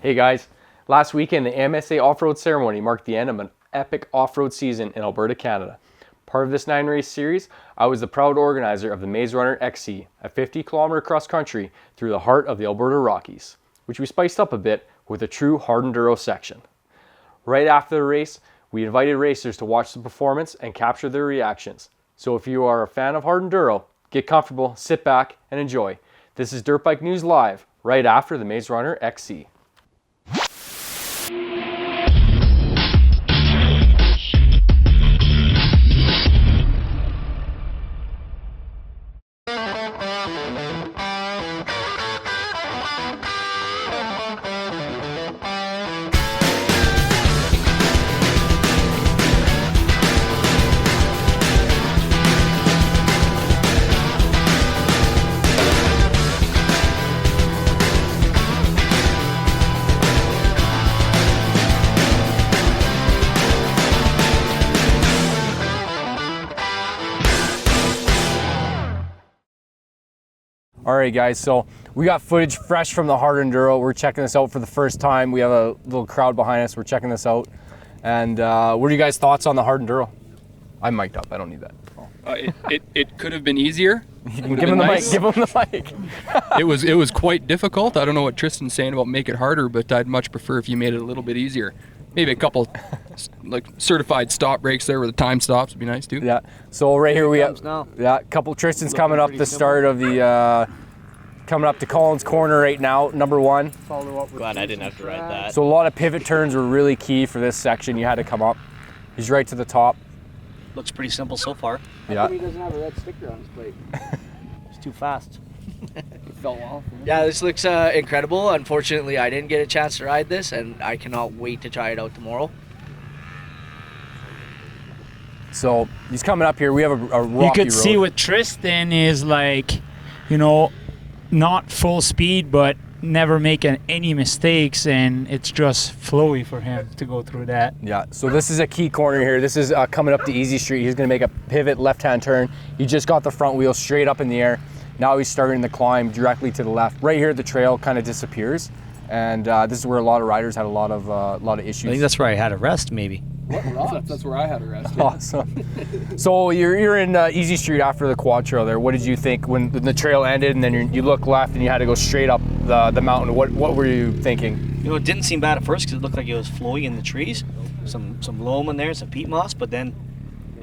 Hey guys, last weekend the MSA off-road ceremony marked the end of an epic off-road season in Alberta, Canada. Part of this 9-race series, I was the proud organizer of the Maze Runner XC, a 50-kilometer cross-country through the heart of the Alberta Rockies, which we spiced up a bit with a true hard enduro section. Right after the race, we invited racers to watch the performance and capture their reactions. So if you are a fan of hard enduro, get comfortable, sit back, and enjoy. This is Dirt Bike News Live, right after the Maze Runner XC. Alright guys, so we got footage fresh from the hard enduro. We're checking this out for the first time. We have a little crowd behind us. We're checking this out. And what are you guys' thoughts on the hard enduro? I'm mic'd up, I don't need that. It could have been easier. Give him the mic, give him the mic. It was quite difficult. I don't know what Trystan's saying about make it harder, but I'd much prefer if you made it a little bit easier. Maybe a couple like certified stop breaks there where the time stops would be nice too. Yeah. So right here we have a couple Trystan's coming up the start of the coming up to Collins Corner right now, number one. Glad I didn't have to ride that. So a lot of pivot turns were really key for this section. You had to come up. He's right to the top. Looks pretty simple so far. Yeah. He doesn't have a red sticker on his plate. It's too fast. It fell off. Yeah, this looks incredible. Unfortunately, I didn't get a chance to ride this, and I cannot wait to try it out tomorrow. So he's coming up here. We have a rocky You could road. see with Trystan is like, you know, not full speed, but never making any mistakes, and it's just flowy for him to go through that. Yeah, so this is a key corner here. This is coming up to Easy Street. He's gonna make a pivot left-hand turn. He just got the front wheel straight up in the air. Now he's starting to climb directly to the left. Right here, the trail kind of disappears, and this is where a lot of riders had a lot of issues. I think that's where I had a rest, maybe. That's where I had a rest. Awesome. So you're in Easy Street after the quad trail there. What did you think when the trail ended and then you look left and you had to go straight up the mountain? What were you thinking? You know, it didn't seem bad at first because it looked like it was flowy in the trees. Some loam in there, some peat moss, but then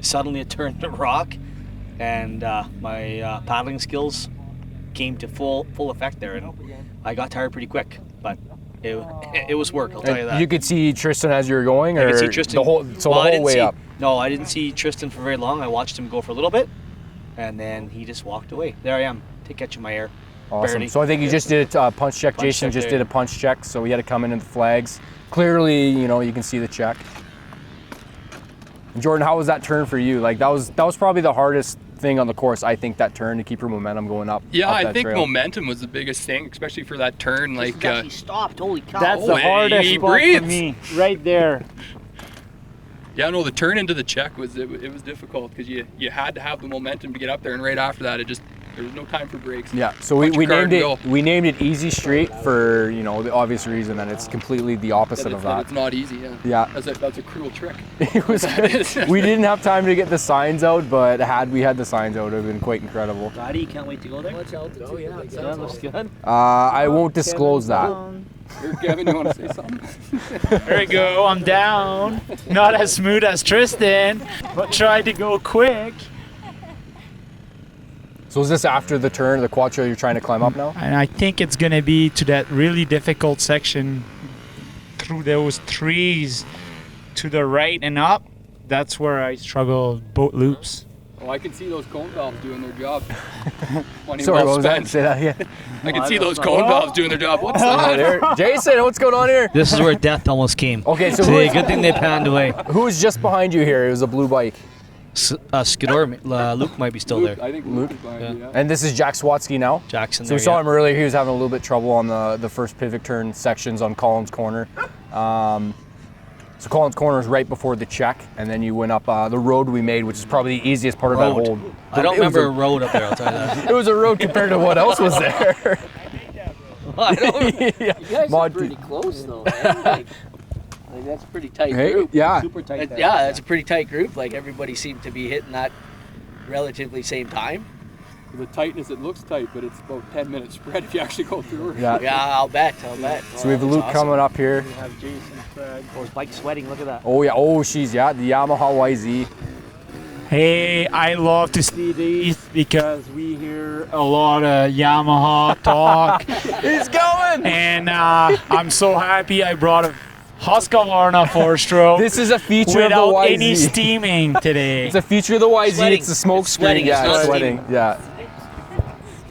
suddenly it turned to rock, and my paddling skills came to full effect there, and I got tired pretty quick, but it was work, I'll tell you that. You could see Trystan as you were going, or I could see Trystan the whole way up? No, I didn't see Trystan for very long. I watched him go for a little bit, and then he just walked away. There I am, catching my air. Awesome. Barely. So I think you just did a punch check. Jason just did a punch check, so we had to come in the flags. Clearly, you know, you can see the check. And Jordan, how was that turn for you? Like that was probably the hardest thing on the course, I think, that turn to keep your momentum going up. Yeah, up I that think trail. momentum was the biggest thing, especially for that turn. Like He stopped, holy cow. That's the hey, hardest he spot breathes. for me, right there. yeah, no, the turn into the check was difficult because you had to have the momentum to get up there, and right after that, there was no time for breaks. Yeah, so we named it Easy Street for, you know, the obvious reason that it's completely the opposite of that. It's not easy. Yeah. Yeah. That's a cruel trick. It was. We didn't have time to get the signs out, but had we had the signs out, it would have been quite incredible. Roddy, you can't wait to go there? Oh, yeah, that looks good. I won't disclose that. Here, Kevin, you want to say something? There we go, I'm down. Not as smooth as Trystan, but tried to go quick. So is this after the turn, the quad trail you're trying to climb up now? And I think it's gonna be to that really difficult section through those trees to the right and up. That's where I struggle both loops. Oh, I can see those cone valves doing their job. Sorry, what was that? Say that again. I can see those cone valves doing their job. What's that? Jason, what's going on here? This is where death almost came. Okay, so Today, good thing they panned away. who was just behind you here? It was a blue bike. Sydor, Luke might be still there. I think Luke is behind you, yeah. And this is Jax Watsky now? Jackson So there, we saw yeah. him earlier. He was having a little bit trouble on the first pivot turn sections on Collins Corner. So Collins Corner is right before the check, and then you went up the road we made, which is probably the easiest part of that whole. I don't remember a road up there, I'll tell you that. It was a road compared to what else was there. I don't. You guys Mod are pretty two. close though, man. Like that's a pretty tight Hey, group. yeah. Super tight. there. Yeah, it's a pretty tight group. Like everybody seemed to be hitting that relatively same time. The tightness, it looks tight, but it's about 10 minutes spread if you actually go through it. Yeah. Yeah, I'll bet. So we have That's Luke awesome. coming up here. We have Jason, Schrage. Oh, his bike's sweating. Look at that. Oh yeah. Oh, she's the Yamaha YZ. Hey, I love to see these because we hear a lot of Yamaha talk. He's going. And I'm so happy I brought a Husqvarna 4-stroke This is a feature of without the YZ. any steaming today. It's a feature of the YZ. Sweating. It's the smoke It's screen. sweating, Yeah, it's it's not sweating. Yeah.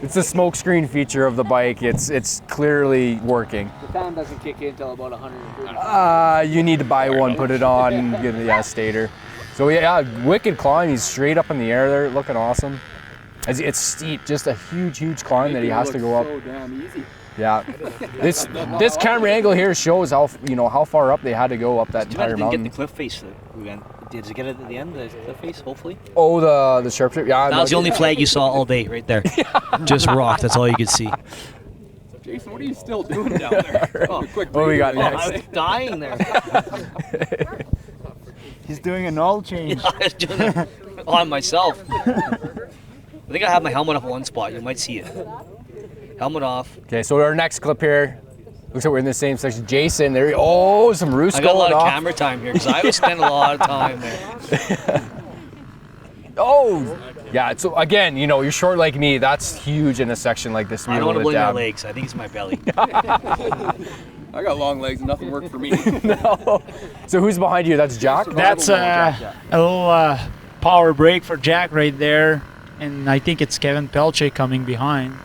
It's the smoke screen feature of the bike. It's clearly working. The fan doesn't kick in until about 130. You need to buy one, put it on, and get the stator. So yeah, wicked climb. He's straight up in the air there, looking awesome. It's steep, just a huge climb that he has to go up. So damn easy. Yeah. This camera angle here shows how how far up they had to go up that Too bad entire it didn't get the mountain. cliff face that we went. Did it get it at the end, the cliff face, hopefully? Oh, the sharp trip. Yeah. That was the only flag you saw all day, right there. Just rock, that's all you could see. So Jason, what are you still doing down there? Oh, quick What do we got Oh, next? I was dying there. He's doing an oil change. I was doing it on myself. I think I have my helmet off one spot. You might see it. Helmet off. Okay, so our next clip here. Looks like we're in the same section. Jason, there. Oh, some roost I got a lot going of off. camera time here because I was spending a lot of time there. Oh, yeah. So again, you're short like me. That's huge in a section like this. I don't want to able blame my dab. legs. I think it's my belly. I got long legs and nothing worked for me. No. So who's behind you? That's Jack. That's a little power brake for Jack right there. And I think it's Kevin Pelltier coming behind.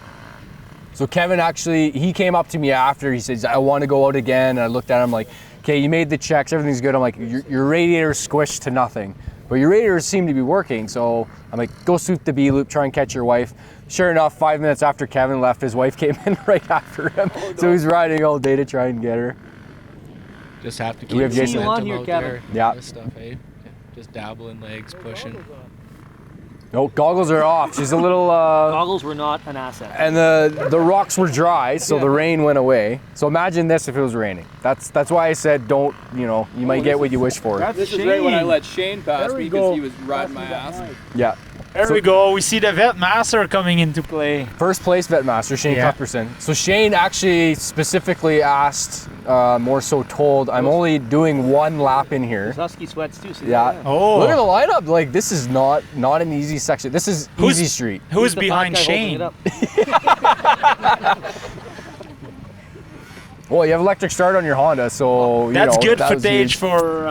So Kevin actually, he came up to me after. He says, "I want to go out again." And I looked at him like, "Okay, you made the checks. Everything's good." I'm like, "Your radiator's squished to nothing, but your radiators seem to be working." So I'm like, "Go suit the B loop. Try and catch your wife." Sure enough, 5 minutes after Kevin left, his wife came in right after him. So he's riding all day to try and get her. Just have to We have keep Jason. momentum on here, out Kevin. there. Yeah. This stuff, eh? Just dabbling legs, pushing. No, goggles are off. She's a little. Goggles were not an asset. And the rocks were dry, so the rain went away. So imagine this if it was raining. That's why I said don't. You might get what you wish for. This is right when I let Shane pass There we me go. because he was riding my ass. Yeah. There So- we go. We see the vet master coming into play. First place vetmaster, Shane Yeah. Cuthbertson. So Shane actually specifically asked, more so told, I'm only doing one lap in here. Husky sweats too. So Yeah. Oh. Look at the lineup. Like, this is not an easy section. This is Who's- easy street. Who's the behind fat guy holding Shane? it up? Well, you have electric start on your Honda, so That's good that was footage huge. for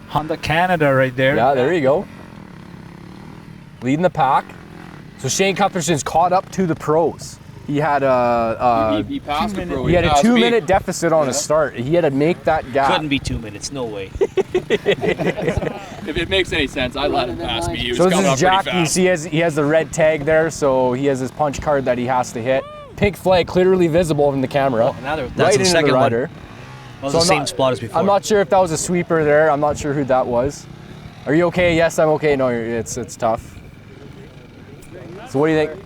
Honda Canada right there. Yeah, there you go. Leading the pack. So Shane Cuthbertson's caught up to the pros. He had he passed the pro. he had a passed me. 2-minute deficit on his start. He had to make that gap. Couldn't be 2 minutes. No way. If it makes any sense, I let him pass me. He was So this coming is up Jack. pretty You fast. see, he has the red tag there, so he has his punch card that he has to hit. Pink flag clearly visible in the camera. Oh, now that's right the into second the one. rider. That was So the I'm same not- spot as before. I'm not sure if that was a sweeper there. I'm not sure who that was. Are you okay? Yes, I'm okay. No, it's tough. So what do you think?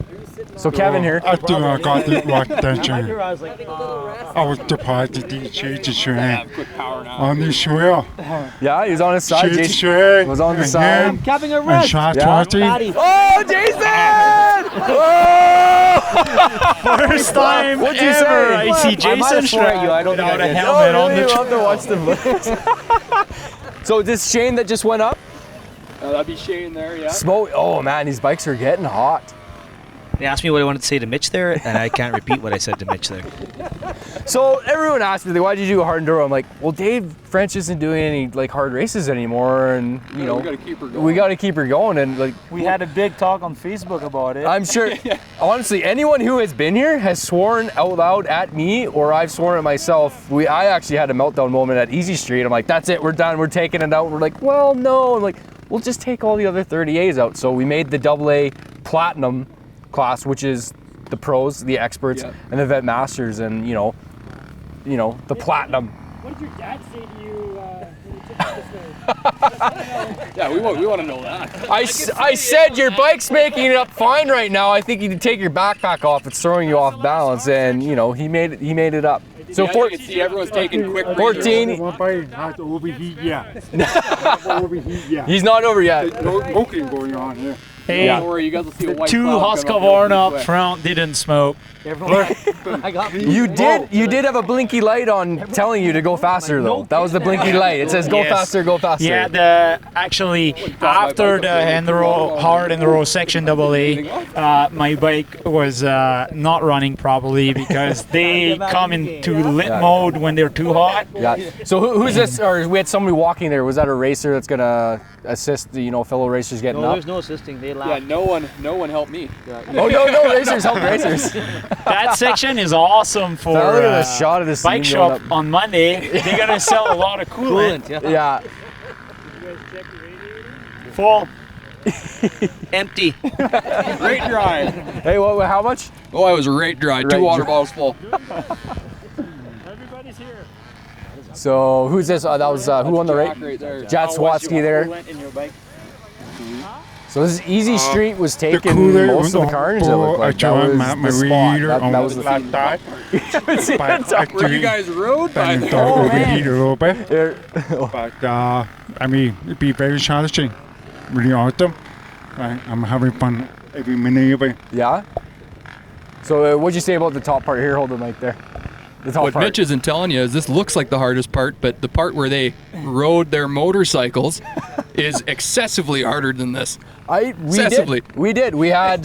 So Kevin here. I think I got the right attention. I was like, I was surprised that he changed the train Have quick power now. on the trail. Yeah, he's on his side. Changed the Jason train. was on the and side. him having a And rest. shot Yeah. 20. Oh, Jason! Oh! First time What'd you ever say? I see Jason swear Schrage at you, I don't think without I a did. helmet on the You'll trail. have to watch the So this Shane that just went up? That'd be Shane there, yeah. Smoke. Oh man, these bikes are getting hot. They asked me what I wanted to say to Mitch there, and I can't repeat what I said to Mitch there. So everyone asked me, why did you do a hard enduro? I'm like, well, Dave French isn't doing any hard races anymore, and We gotta keep her going. we got to keep her going. And We had a big talk on Facebook about it. I'm sure, honestly, anyone who has been here has sworn out loud at me, or I've sworn at myself. I actually had a meltdown moment at Easy Street. I'm like, that's it, we're done, we're taking it out. We're like, well, no. I'm like, we'll just take all the other 30As out. So we made the AA Platinum class, which is the pros, the experts, Yeah. and the vet masters, and the platinum. What did your dad say to you when Yeah, we want to know that. I said your bike's making it up fine right now. I think you need to take your backpack off. It's throwing you off balance, and you know he made it up. So Yeah, you can see everyone's taking quick 14. One bike has overheat yet. Overheat yet. He's not over yet. No smoking going on here. Hey, Yeah. Don't worry, you guys will see a white two cloud come up Husqvarna real up quick. front didn't smoke. I got You did have a blinky light on telling you to go faster though. That was the blinky light. It says go Yes. faster, go faster. Yeah, actually after the Enduro Hard Enduro Section AA, my bike was not running properly because they come into lit mode when they're too hot. Yeah. So who's this? Or we had somebody walking there. Was that a racer that's gonna assist the fellow racers getting No, up? there's no assisting. They laugh. Yeah, no one helped me. Oh no, racers help racers. That section is awesome for Look at the shot of this bike scene going shop on Monday. They're gonna sell a lot of coolant. Coolant, Yeah. yeah. Full. Empty. Great dry. Hey, how much? Oh, I was right dry. Right 2 water dry. bottles full. Everybody's here. So who's this? That was who on the right? Right there. Jax Watsky there. In your bike? So this easy street was taking cooler most of the was carnage. It looked like that actually was my the spot. reader That on was the left side. But Where you actually, guys rode by then there. it overheat a little bit. There- But I mean, it'd be very challenging. Really awesome. I'm having fun every minute of it. Yeah. So what'd you say about the top part here? Hold the mic there. The top What part. Mitch isn't telling you is this looks like the hardest part, but the part where they rode their motorcycles is excessively harder than this. Excessively. We did. We had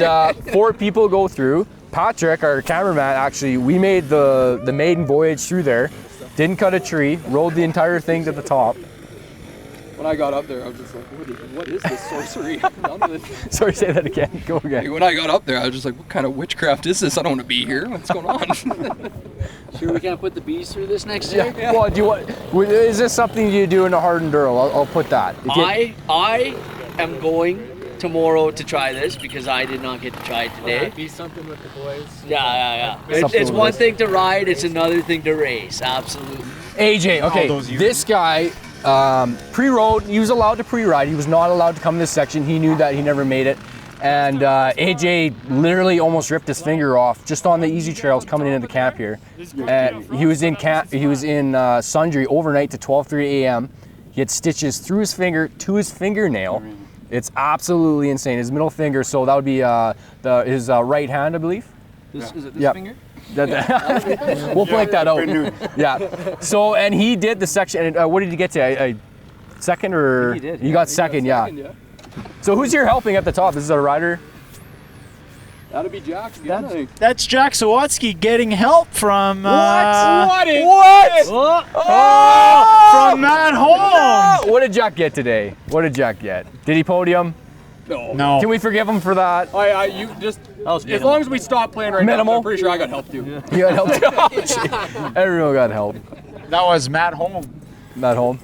4 people go through. Patrick, our cameraman, actually, we made the maiden voyage through there. Didn't cut a tree. Rode the entire thing to the top. When I got up there, I was just like, what is this sorcery? Sorry, say that again. Go again. When I got up there, I was just like, what kind of witchcraft is this? I don't want to be here. What's going on? Sure we can't put the bees through this next year? Yeah. Well, do you want? Is this something you do in a hard enduro? I'll put that. If you- I am going tomorrow to try this because I did not get to try it today. Be something with the boys. Yeah. Something It's with one this. thing to ride, it's another thing to race. Absolutely. AJ, okay, those years. this guy pre-rode. He was allowed to pre-ride. He was not allowed to come this section. He knew that. He never made it. And AJ literally almost ripped his finger off just on the easy trails coming into the camp here. He was in Sundre overnight to 12:30 a.m. He had stitches through his finger to his fingernail. It's absolutely insane. His middle finger. So that would be his right hand, I believe. Is it this Yep. finger? We'll blank that out. Yeah. So, and he did the section. And what did he get to? A second or? He did. You got second, yeah. So who's here helping at the top? This is a rider. That'd be Jax again, I think. That's Jax Watsky getting help from What? from Matt Holmes. What did Jack get today? What did Jack get? Did he podium? No. Can we forgive him for that? You just, was as minimal. long as we stop playing right Minimal? now, I'm pretty sure I got help too. You got help. Oh, gee. Everyone got help. That was Matt Holmes. Matt Holmes.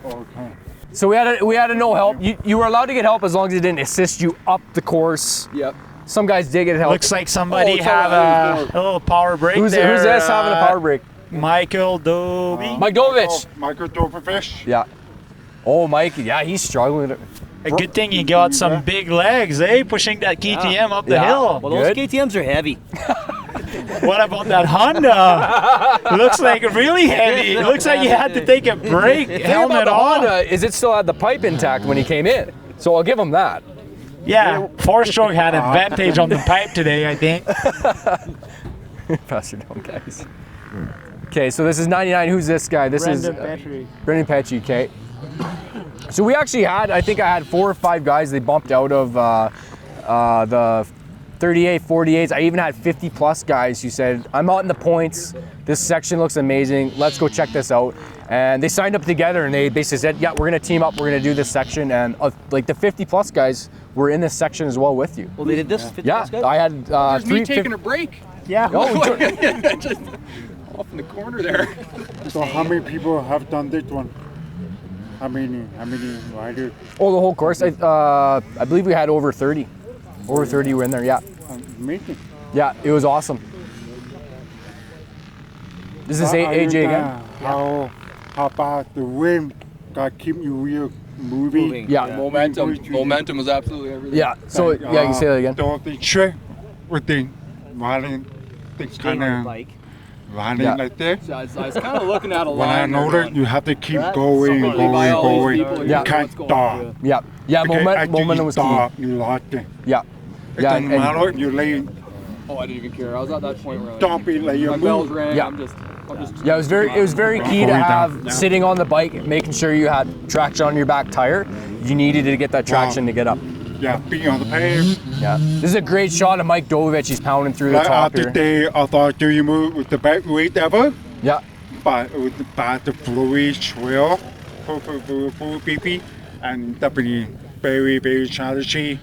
Okay. So we had a no help. You were allowed to get help as long as it didn't assist you up the course. Yep. Some guys did get help. Looks like somebody Oh, have a little power break who's there. this having a power break? Michael Dobie. Mike Dovich. Michael Doverfish. Yeah. Oh, Mike. Yeah, he's struggling. A good thing you got some big legs, eh? Pushing that KTM up the Yeah. hill. Well, those Good. KTMs are heavy. What about that Honda? Looks like really heavy. It looks like you had to take a break, helmet the on. Honda is it still had the pipe intact when he came in. So I'll give him that. Yeah, four-stroke had advantage on the pipe today, I think. Pass your down, guys. Okay, so this is 99. Who's this guy? This is Brendan Petrie. Okay. So we actually had, I think I had 4 or 5 guys. They bumped out of the 38, 48s. I even had 50 plus guys who said, I'm out in the points. This section looks amazing. Let's go check this out. And they signed up together and they basically said, yeah, we're going to team up. We're going to do this section. And like the 50 plus guys were in this section as well with you. Well, they did this. 50 Yeah, plus guys? I had There's 3 me taking a break. Yeah. Oh, Just off in the corner there. So how many people have done this one? How many riders? oh, the whole course. I believe we had over 30. Over 30 were in there. Yeah. Amazing. Yeah, it was awesome. This is AJ again. How about the wind gotta keep you real moving. Yeah. Momentum was absolutely everything. Yeah. So yeah, you can say that again. The trick with the riding, the Staying kind on the of bike. riding Yeah. like that. So I was kind of looking at a When I line. know that, you have to keep going, By all these people, going. Yeah. You can't stop. Yeah. Yeah. Because after Momentum you was key. stop, you lost it. Yeah. It Yeah. doesn't matter if you lay, Oh, I didn't even care. I was at that point where I don't be like my you bells move. rang. Yeah. I'm just Yeah, it was very key to Going have down. sitting on the bike, making sure you had traction on your back tire. You needed to get that traction to get up. Yeah, be on the page. Yeah. This is a great shot of Mike Dovich. He's pounding through the Like top after here. day, I thought, do you move with the back weight ever? Yeah. But with the fluid trail, BB, and definitely very, very challenging.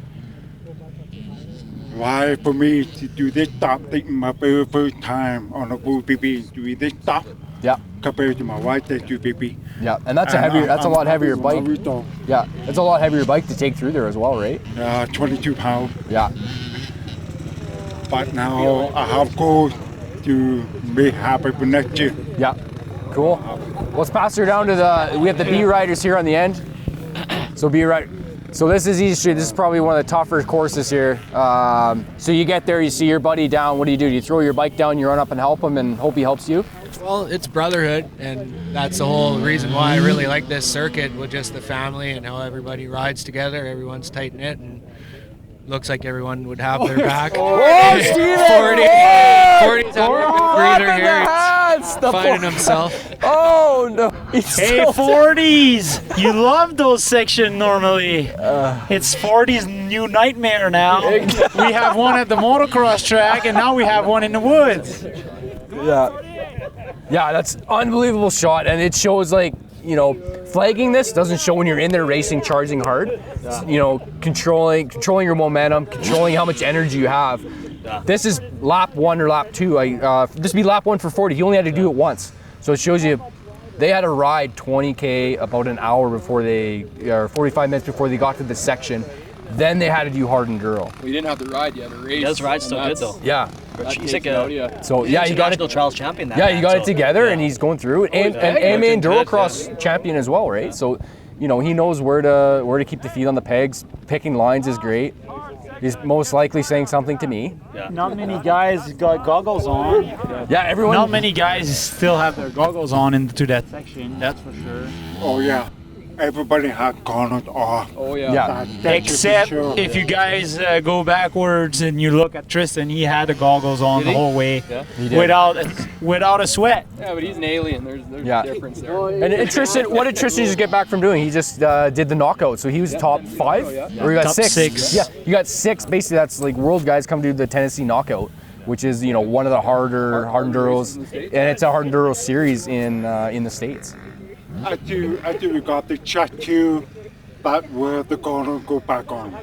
Why for me to do this stop, taking my very first time on a full BB, doing this stop Yeah. compared to my wife that do BB. Yeah. And that's a lot heavier bike. Yeah. It's a lot heavier bike to take through there as well, right? 22 pounds. Yeah. But now I have goals to be happy for next year. Yeah. Cool. Let's pass her down to we have the B riders here on the end. So B rider. So this is Easy Street. This is probably one of the tougher courses here. So you get there, you see your buddy down. What do? Do you throw your bike down, you run up and help him and hope he helps you? Well, it's brotherhood, and that's the whole reason why I really like this circuit, with just the family and how everybody rides together. Everyone's tight-knit, and looks like everyone would have their back. Oh, Steven! 40's having a good breather here. He's finding himself. Oh, no. He's Hey, still- 40s! You love those sections normally. It's 40's new nightmare now. We have one at the motocross track, and now we have one in the woods. Yeah. Yeah, that's unbelievable shot, and it shows like, you know, flagging this doesn't show when you're in there racing, charging hard. You know, controlling your momentum, controlling how much energy you have. This is lap 1 or lap 2. This would be lap 1 for 40. He only had to do it once, so it shows you they had to ride 20K about an hour before or 45 minutes before they got to this section. Then they had to do hard enduro. We didn't have to ride yet. A race. He does ride still good though. Yeah. He's like a So yeah, you got international it. trials champion. That Yeah, man, you got it so, together, yeah. and he's going through it, and yeah, AMA yeah. Endurocross champion as well, right? So, you know, he knows where to keep the feet on the pegs. Picking lines is great. He's most likely saying something to me. Not many guys got goggles on. Yeah, everyone. Not many guys still have their goggles on into that section, that's for sure. Oh yeah, everybody had gone off. Oh yeah. Yeah. Except if you guys go backwards and you look at Trystan, he had the goggles on the whole way He did. without a sweat. Yeah, but he's an alien. There's Yeah. a difference there. And Trystan, what did Trystan just get back from doing? He just did the knockout, so he was top 5, or he got Top 6. 6. Yeah, you got 6. Basically, that's like world guys come to the Tennessee knockout, which is, you know, one of the hard enduros, and it's a hard enduro series in the States. After we got the check to, that where they're gonna go back on.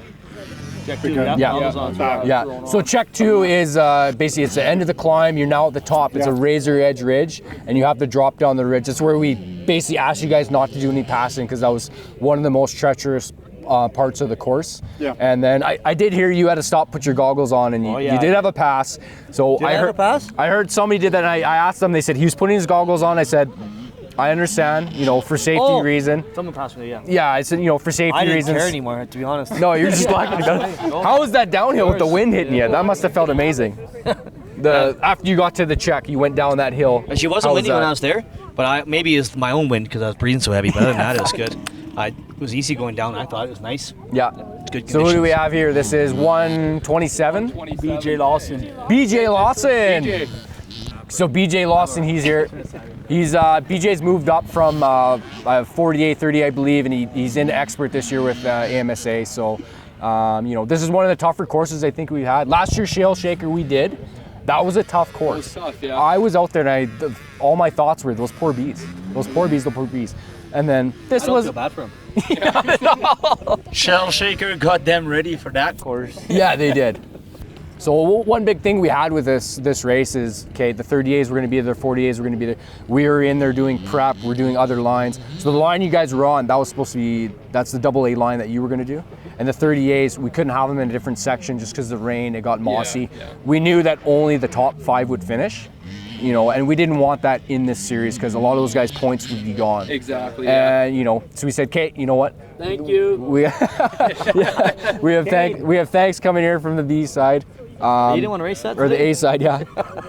Because Yeah. Yeah. So check 2 is basically it's the end of the climb. You're now at the top. It's a razor edge ridge, and you have to drop down the ridge. That's where we basically asked you guys not to do any passing because that was one of the most treacherous parts of the course. Yeah. And then I did hear you had to stop, put your goggles on, and you did have a pass. So I have a pass? I heard somebody did that. And I asked them. They said he was putting his goggles on. I said, I understand. You know, for safety reason. Someone passed me, yeah. Yeah. I said, you know, for safety I didn't reasons. care anymore, to be honest. No, you're just blocking it down. How was that downhill with the wind hitting you? That must have felt amazing. After you got to the check, you went down that hill. And she wasn't How was windy when that? I was there, but maybe it's my own wind because I was breathing so heavy. But other than that, it was good. It was easy going down. I thought it was nice. Yeah. Good So who do we conditions. have here? This is 127. BJ Lawson. BJ Lawson. So BJ Lawson, he's here. BJ's moved up from 48, 30, I believe, and he's into expert this year with AMSA. So, you know, this is one of the tougher courses I think we've had. Last year, Shale Shaker, we did. That was a tough course. tough, yeah. I was out there, and all my thoughts were those poor bees. Those poor bees, the poor bees. And then this I don't was. feel bad for him. Shell Shaker got them ready for that course. Yeah, they did. So one big thing we had with this race is, okay, the 30As were going to be there, 40As were going to be there. We were in there doing prep, we're doing other lines. So the line you guys were on, that was supposed to be, that's the AA line that you were going to do. And the 30As, we couldn't have them in a different section just because of the rain, it got mossy. Yeah. We knew that only the top 5 would finish. you know, and we didn't want that in this series because a lot of those guys' points would be gone. Exactly. Yeah. And you know, so we said, Kate, you know what? Thank you. We we have thanks coming here from the B side. You didn't want to race that Or the today? A side, yeah.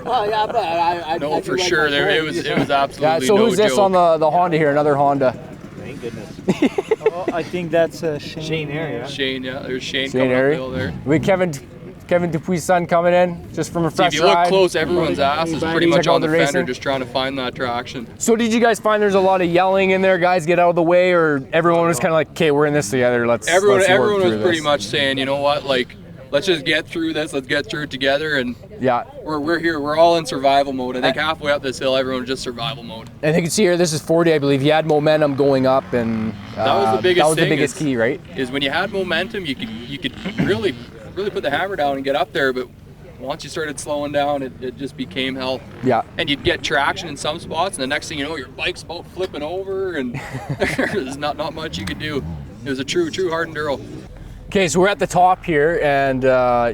Oh yeah, but I No, I for do like sure. my There, it was absolutely Yeah. So no who's this joke. on the Honda here? Another Honda. Thank goodness. I think that's Shane area. Shane, yeah, there's Shane Shane coming Airy. uphill there. We Kevin Dupuis' son coming in just from a See, fresh if you look ride. close, everyone's ass is pretty Check much out on the the fender, racing. just trying to find that traction. So did you guys find there's a lot of yelling in there? Guys, get out of the way, or everyone was kind of like, "Okay, we're in this together. Let's." Everyone work was through pretty this." much saying, you know what, like, let's just get through this. Let's get through it together, and Yeah, we're here. We're all in survival mode. I think halfway up this hill, everyone's just survival mode. and you can see here, this is 40, I believe. You had momentum going up, and That was the biggest That was the thing biggest is- key, right? Is when you had momentum, you could really put the hammer down and get up there, but once you started slowing down, it just became hell. Yeah. And you'd get traction in some spots, and the next thing you know, your bike's about flipping over, and there's not much you could do. It was a true hard enduro. Okay, so we're at the top here, and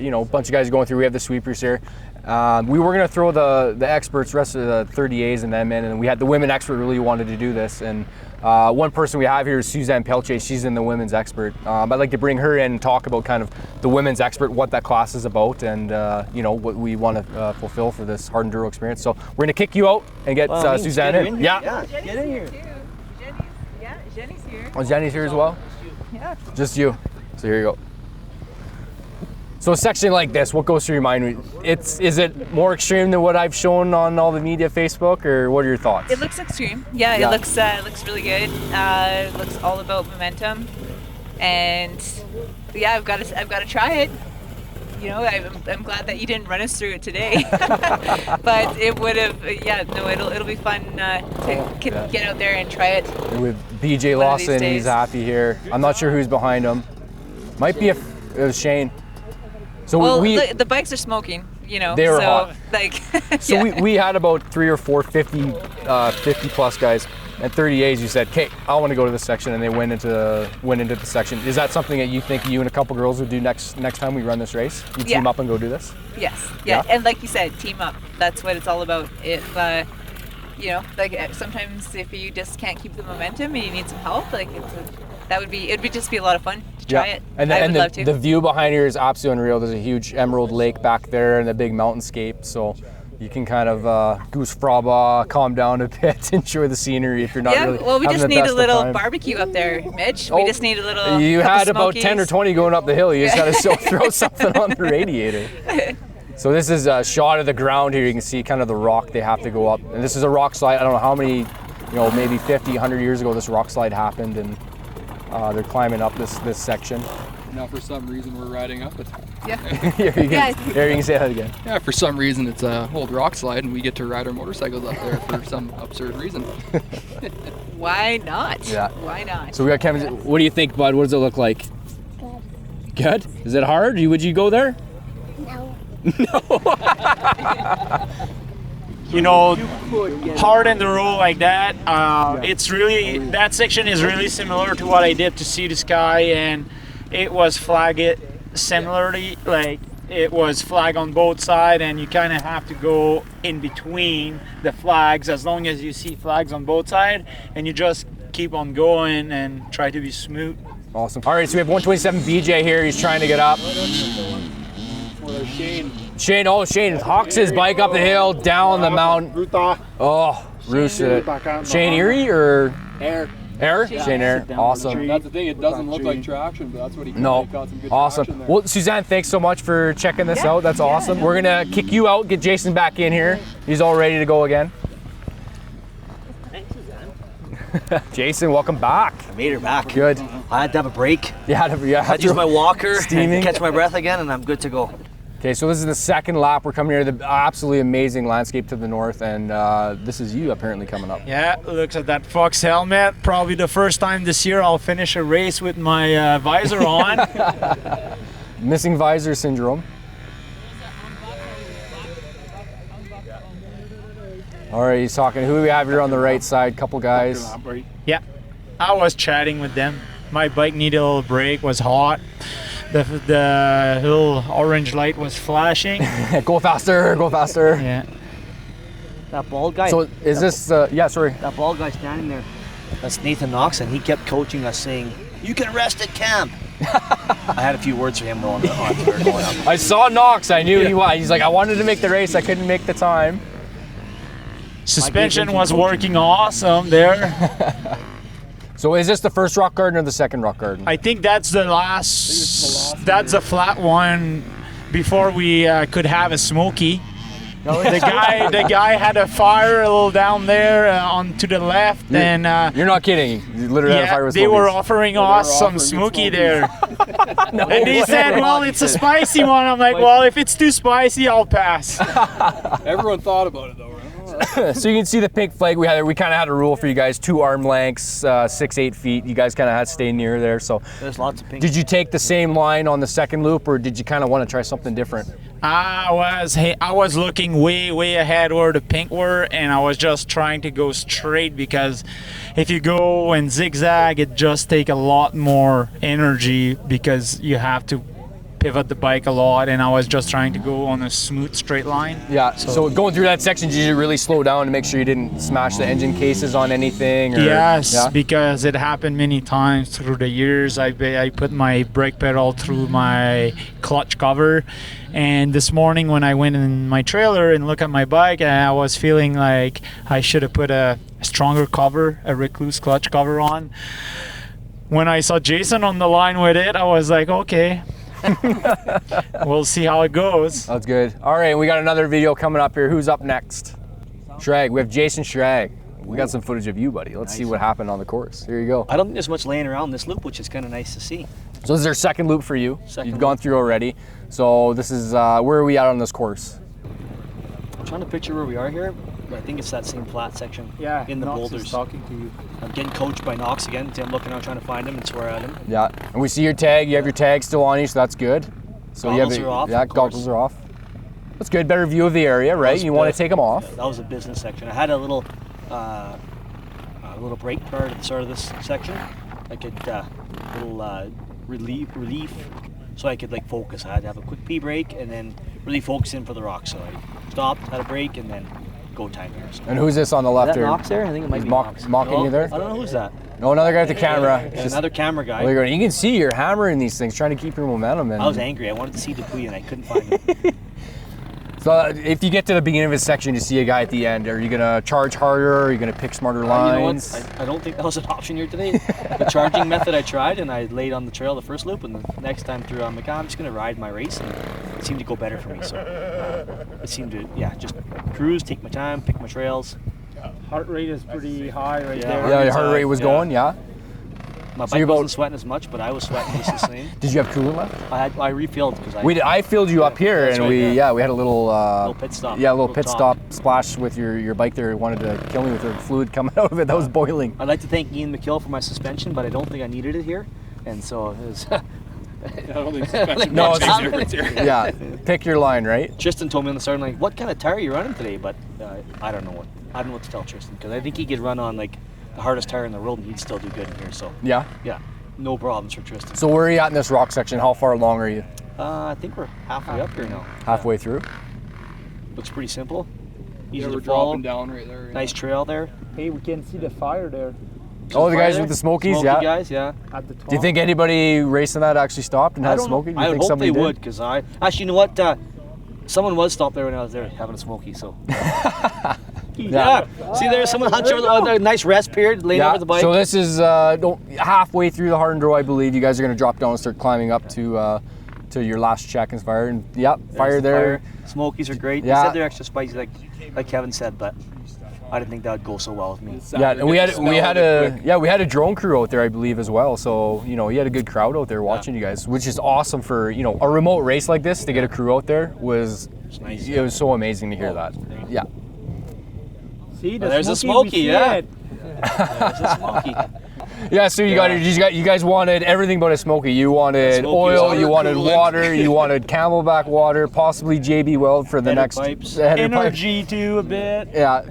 you know, a bunch of guys going through. We have the sweepers here. We were gonna throw the experts, rest of the 30As and them in, and we had the women expert really wanted to do this. And one person we have here is Suzanne Pelltier. She's in the women's expert. I'd like to bring her in and talk about kind of the women's expert, what that class is about, and you know, what we want to fulfill for this hard enduro experience. So we're gonna kick you out and get Suzanne in. Yeah. Get in here. Jenny's here. Oh, Jenny's here as well. Yeah. Just you. So here you go. So a section like this, what goes through your mind? Is it more extreme than what I've shown on all the media, Facebook, or what are your thoughts? It looks extreme. Yeah, Yeah. it looks really good. It looks all about momentum, and yeah, I've got to try it. You know, I'm glad that you didn't run us through it today, but it would have. Yeah, no, it'll be fun to get out there and try it. With BJ One of these Lawson, days. he's happy here. I'm not sure who's behind him. Might be it was Shane. So Well, we the bikes are smoking. You know, They were so hot. like. so yeah. we had about 3 or 4 50 plus guys. And 30As, you said, "Okay, I want to go to this section," and they went into the section. Is that something that you think you and a couple girls would do next time we run this race? You team Yeah. up and go do this? Yes, yeah, and like you said, team up. That's what it's all about. If you know, like sometimes if you just can't keep the momentum and you need some help, like it'd just be a lot of fun to try it. And, I would and love to. the view behind here is absolutely unreal. There's a huge emerald lake back there and a big mountainscape, so you can kind of goose fraba, calm down a bit, enjoy the scenery if you're not yeah, really well, we having just the need best a of little time. barbecue up there, Mitch. Oh, We just need a little. You couple had about 10 or smokies. 20 going up the hill. You just got to throw something on the radiator. So this is a shot of the ground here. You can see kind of the rock they have to go up. And this is a rock slide. I don't know how many, maybe 50, 100 years ago this rock slide happened, and they're climbing up this section. Now, for some reason, we're riding up it. Yeah. Here you can say that again. Yeah, for some reason, it's a old rock slide, and we get to ride our motorcycles up there for some absurd reason. Why not? Yeah. Why not? So we got Kevin. What do you think, bud? What does it look like? Good. Is it hard? Would you go there? You know, hard enduro like that. It's really, that section is really similar to what I did to See the Sky, and it was flagged similarly. Like it was flag on both sides, and you kind of have to go in between the flags as long as you see flags on both sides, and you just keep on going and try to be smooth. Awesome. All right, so we have 127 BJ here. He's trying to get up. Shane hawks his bike up the hill, down the mountain. Oh, roosted it. Shane Erie or Air. Air? Shane Air. Awesome. That's the thing, it doesn't look like traction, but that's what he No. got some good traction Awesome. there. Well, Suzanne, thanks so much for checking this out. That's awesome. We're going to kick you out, get Jason back in here. He's all ready to go again. Jason, welcome back. I made her back. Good. I had to have a break. Yeah, I had to use my walker Steaming. and catch my breath again, and I'm good to go. Okay, so this is the second lap. We're coming here to the absolutely amazing landscape to the north, and this is you apparently coming up. Yeah, looks at that Fox helmet. Probably the first time this year I'll finish a race with my visor on. Missing visor syndrome. All right, he's talking. Who do we have here on the right side? Couple guys. Yeah, I was chatting with them. My bike needed a little break, was hot. The little orange light was flashing. Go faster, go faster. Yeah. That bald guy. So is this? Yeah, sorry. That bald guy standing there. That's Nathan Knox, and he kept coaching us, saying, "You can rest at camp." I had a few words for him though on Twitter going up. I saw Knox. I knew he was. He's like, I wanted to make the race. I couldn't make the time. Suspension was working awesome there. So is this the first rock garden or the second rock garden? I think that's the last. That's a flat one before we could have a smoky. The guy had a fire a little down there on to the left, and you're not kidding. You literally had a fire with they smokies. were offering us some smoky there. And they said, "Well, it's a spicy one." I'm like, "Well, if it's too spicy, I'll pass." Everyone thought about it though, right? So you can see the pink flag. We kind of had a rule for you guys: 2 arm lengths, 6-8 feet. You guys kind of had to stay near there. So there's lots of pink. Did you take the same line on the second loop, or did you kind of want to try something different? I was looking way ahead where the pink were, and I was just trying to go straight, because if you go and zigzag, it just takes a lot more energy because you have to pivot the bike a lot, and I was just trying to go on a smooth straight line. Yeah, so going through that section, did you really slow down to make sure you didn't smash the engine cases on anything? Or, yes, because it happened many times through the years. I put my brake pedal through my clutch cover, and this morning when I went in my trailer and looked at my bike, I was feeling like I should have put a stronger cover, a Recluse clutch cover on. When I saw Jason on the line with it, I was like, okay. We'll see how it goes. That's good. All right, we got another video coming up here. Who's up next? Schrage. We have Jason Schrage. We got some footage of you, buddy. Let's see what happened on the course. Here you go. I don't think there's much laying around this loop, which is kind of nice to see. So this is our second loop for you. You've gone through already. So this is, where are we at on this course? I'm trying to picture where we are here. I think it's that same flat section in the Knox boulders. is talking to you. I'm getting coached by Knox again. I'm looking around trying to find him and swear at him. Yeah, and we see your tag. You have your tag still on you, so that's good. So goggles you have are off. Yeah, goggles are off. That's good. Better view of the area, right? You want to take them off. That was a business section. I had a little break part at the start of this section. I could little relief, so I could like focus. I had to have a quick pee break and then really focus in for the rock. So I stopped, had a break, and then go time here. So. And who's this on the left? Is that Knox there? I think it might be Knox. Mocking you there? I don't know who's that. No, another guy with the camera. Another camera guy. Well, you can see you're hammering these things, trying to keep your momentum. And I was angry. I wanted to see Dupuis and I couldn't find him. So if you get to the beginning of a section, you see a guy at the end, are you going to charge harder? Or are you going to pick smarter lines? You know what? I don't think that was an option here today. The charging method I tried, and I laid on the trail the first loop, and the next time through, I'm like, I'm just going to ride my race, and it seemed to go better for me. So it seemed to, just cruise, take my time, pick my trails. Heart rate is pretty high right there. Yeah, your heart rate was going, My bike wasn't sweating as much, but I was sweating just the same. Did you have coolant left? I refilled because I filled you up here, and right, we had a little pit stop. Yeah, a little pit stop splash with your bike there. Wanted to kill me with the fluid coming out of it. That was boiling. I'd like to thank Ian McKill for my suspension, but I don't think I needed it here, and so it was. I don't think suspension no, makes a difference here. Yeah, pick your line, right? Tristan told me on the start, like, what kind of tire are you running today? But I don't know what to tell Tristan, because I think he could run on like the hardest tire in the world and he'd still do good in here. So yeah, no problems for Tristan. So where are you at in this rock section? How far along are you? I think we're halfway up here now. Halfway through. Looks pretty simple. Easy we're to follow. dropping down right there. Nice trail there. Hey, we can see the fire there. Oh, the guys with the smokies, Smoky guys, yeah. At the top. Do you think anybody racing that actually stopped and had smoky? Do you I think hope somebody they did? would, because actually, you know what? Someone was stopped there when I was there having a smoky, so. Yeah. See, there's someone hunched over a nice rest period, laying over the bike. So this is halfway through the Hard Enduro, I believe. You guys are going to drop down and start climbing up to your last check and fire. And fire there. Smokies are great. Yeah. They said they're extra spicy, like Kevin said, but I didn't think that would go so well with me. Yeah, and we had a drone crew out there, I believe, as well. So you had a good crowd out there watching you guys, which is awesome for a remote race like this. To get a crew out there was nice. It was so amazing to hear that. Yeah. See, there's a smoky, yeah. There's a smoky. Yeah, so you guys wanted everything but a smoky. You wanted oil, you wanted water, you wanted Camelback water, possibly JB Weld for the next pipes. Energy too a bit. Yeah.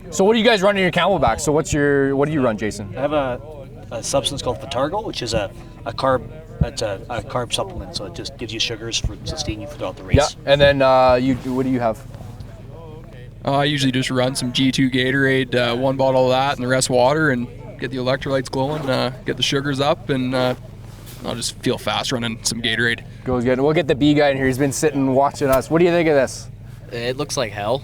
So what do you guys run in your Camelback? So what do you run, Jason? I have a substance called Vitargo, which is a carb That's a carb supplement, so it just gives you sugars for sustain you throughout the Yeah, race. and then what do you have? I usually just run some G2 Gatorade, one bottle of that, and the rest water, and get the electrolytes glowing, get the sugars up, and I'll just feel fast running some Gatorade. Goes good. We'll get the B guy in here. He's been sitting watching us. What do you think of this? It looks like hell.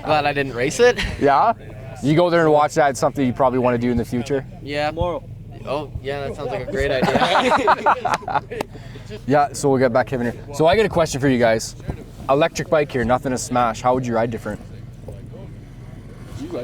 Glad I didn't race it. Yeah? You go there and watch that. It's something you probably want to do in the future? Yeah. Tomorrow. Oh, yeah, that sounds like a great idea. Yeah, so we'll get back Kevin here. So I got a question for you guys. Electric bike here, nothing to smash. How would you ride different?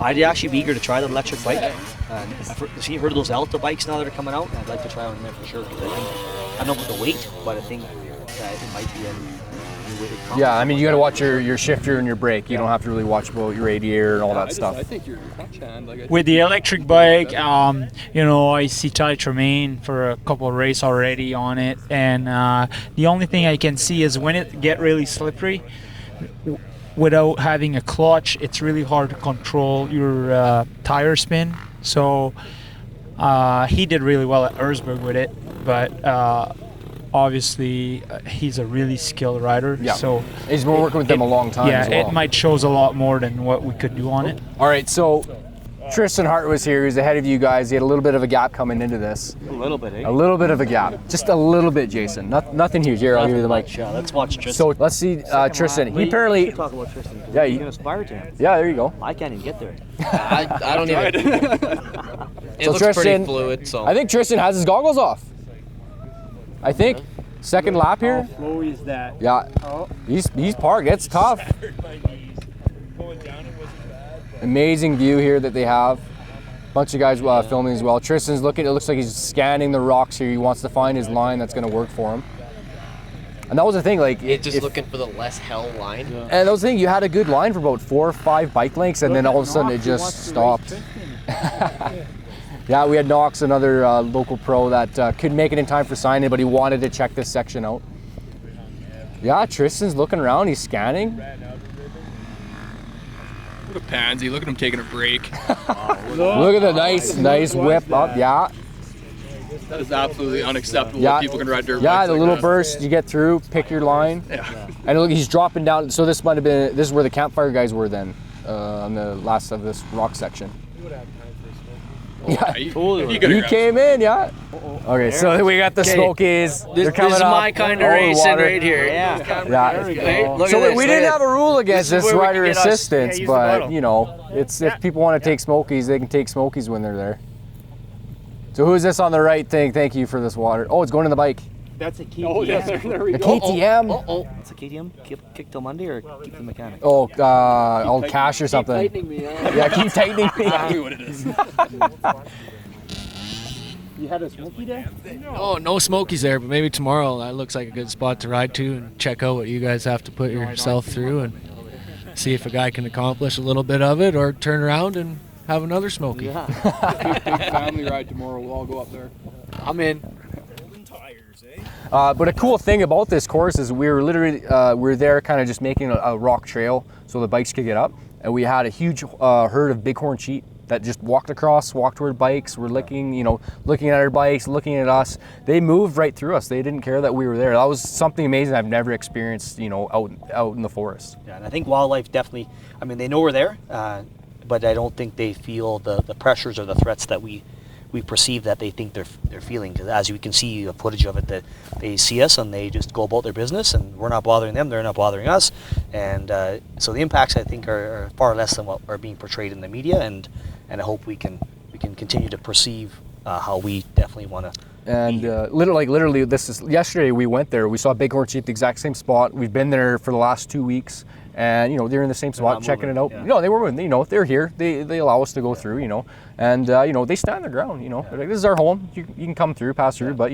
I'd actually be eager to try the electric bike. I've heard of those Alta bikes now that are coming out. I'd like to try one there for sure. I don't know about the weight, but I think it might be a new way to come. Yeah, I mean, you got to watch your shifter and your brake. You don't have to really watch about your radiator and all that stuff. I think your clutch hand. With the electric bike, I see Ty Tremaine for a couple of races already on it, and the only thing I can see is when it get really slippery, without having a clutch, it's really hard to control your tire spin. So he did really well at Erzberg with it, but obviously he's a really skilled rider. Yeah. So he's been working with them a long time. Yeah, as well. it might shows a lot more than what we could do on it. All right, so Trystan Hart was here. He was ahead of you guys. He had a little bit of a gap coming into this. A little bit, eh? A little bit of a gap. Just a little bit, Jason. Nothing huge. Here, I'll give you the mic. Yeah, let's watch Tristan. So let's see Trystan. He apparently... You talk about Tristan. Yeah, you can aspire to him. Yeah, there you go. I can't even get there. I don't even. It So looks Trystan, pretty fluid, so. I think Trystan has his goggles off. I think. Second lap here. How flowy is that? Yeah. He's parked. It's tough. Amazing view here that they have. Bunch of guys filming as well. Tristan's looking. It looks like he's scanning the rocks here. He wants to find his line that's going to work for him. And that was the thing. Like, Looking for the less hell line. And that was the thing. You had a good line for about 4 or 5 bike lengths, and then all of a sudden it just stopped. Yeah, we had Knox, another local pro that couldn't make it in time for signing, but he wanted to check this section out. Yeah, Tristan's looking around. He's scanning. Look at Pansy. Look at him taking a break. Look at the nice whip up. Yeah. That is absolutely unacceptable. Yeah. People can ride dirt Yeah, bikes the like little that. burst. You get through, pick your line. Yeah. And look, he's dropping down. So this might have been. This is where the campfire guys were then, on the last of this rock section. Yeah, you came in, yeah. Okay, so we got the Smokies. They're coming This is up. my kind of Oh, the racing water. right here. Yeah. Look So at this. we didn't have a rule against This is this where we rider can get us- assistance, use the but bottle. you know, it's if people want to take Smokies, they can take Smokies when they're there. So who's this on the right thing? Thank you for this water. Oh, it's going in the bike. That's a key. Oh, yeah, there we The go. KTM. It's a KTM. Kick till Monday or keep the mechanic? Oh, all cash or something. Tightening me up. Yeah, keep tightening me. Exactly what it is. You had a smoky day? Oh, no Smokies there, but maybe tomorrow that looks like a good spot to ride to and check out what you guys have to put yourself through and see if a guy can accomplish a little bit of it or turn around and have another Smoky. Big family ride tomorrow. We'll all go up there. I'm in. But a cool thing about this course is we were literally we were there kind of just making a rock trail so the bikes could get up, and we had a huge herd of bighorn sheep that just walked toward bikes. Were looking at our bikes, looking at us. They moved right through us. They didn't care that we were there. That was something amazing I've never experienced, out in the forest. Yeah, and I think wildlife definitely. I mean, they know we're there, but I don't think they feel the pressures or the threats that we perceive that they think they're feeling. Because as you can see the footage of it, that they see us and they just go about their business, and we're not bothering them, they're not bothering us, and so the impacts I think are far less than what are being portrayed in the media, and I hope we can continue to perceive how we definitely want to. And literally, this is yesterday. We went there. We saw bighorn sheep, the exact same spot. We've been there for the last 2 weeks, and they're in the same spot, checking it out. yeah. No, they were moving. They're here. They allow us to go through. And they stand their ground. They're like, this is our home. You can come through, pass through, but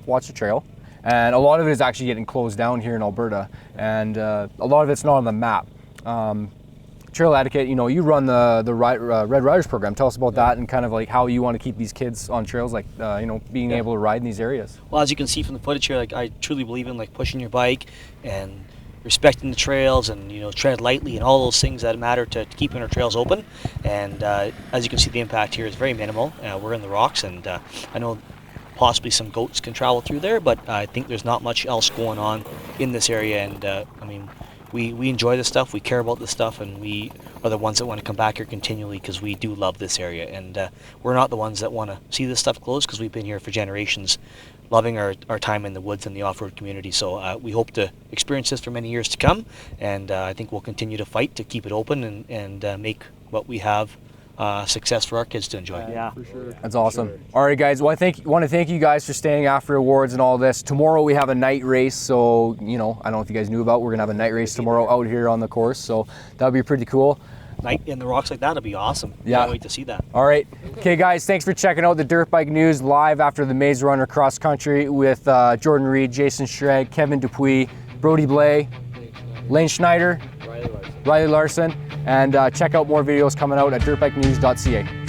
watch the trail. And a lot of it is actually getting closed down here in Alberta, and a lot of it's not on the map. Trail etiquette, you run the Red Riders program. Tell us about that and kind of like how you want to keep these kids on trails, like being able to ride in these areas. Well, as you can see from the footage here, like I truly believe in like pushing your bike and respecting the trails, and tread lightly, and all those things that matter to keeping our trails open. And as you can see, the impact here is very minimal. We're in the rocks, and I know possibly some goats can travel through there, but I think there's not much else going on in this area. And I mean, we enjoy this stuff, we care about this stuff, and we are the ones that want to come back here continually because we do love this area. And we're not the ones that want to see this stuff close because we've been here for generations, loving our time in the woods and the off-road community. So we hope to experience this for many years to come, and I think we'll continue to fight to keep it open and make what we have success for our kids to enjoy. Yeah, for sure. That's awesome. All right, guys. Well, I want to thank you guys for staying after awards and all this. Tomorrow we have a night race, so I don't know if you guys knew about. We're gonna have a night race tomorrow out here on the course, so that'll be pretty cool. Night in the rocks like that'll be awesome. Yeah. Can't wait to see that. All right. Okay, guys. Thanks for checking out the Dirt Bike News live after the Maze Runner Cross Country with Jordan Reed, Jason Schrage, Kevin Dupuis, Brody Blay, Lane Schneider, Riley Larson, and check out more videos coming out at dirtbikenews.ca.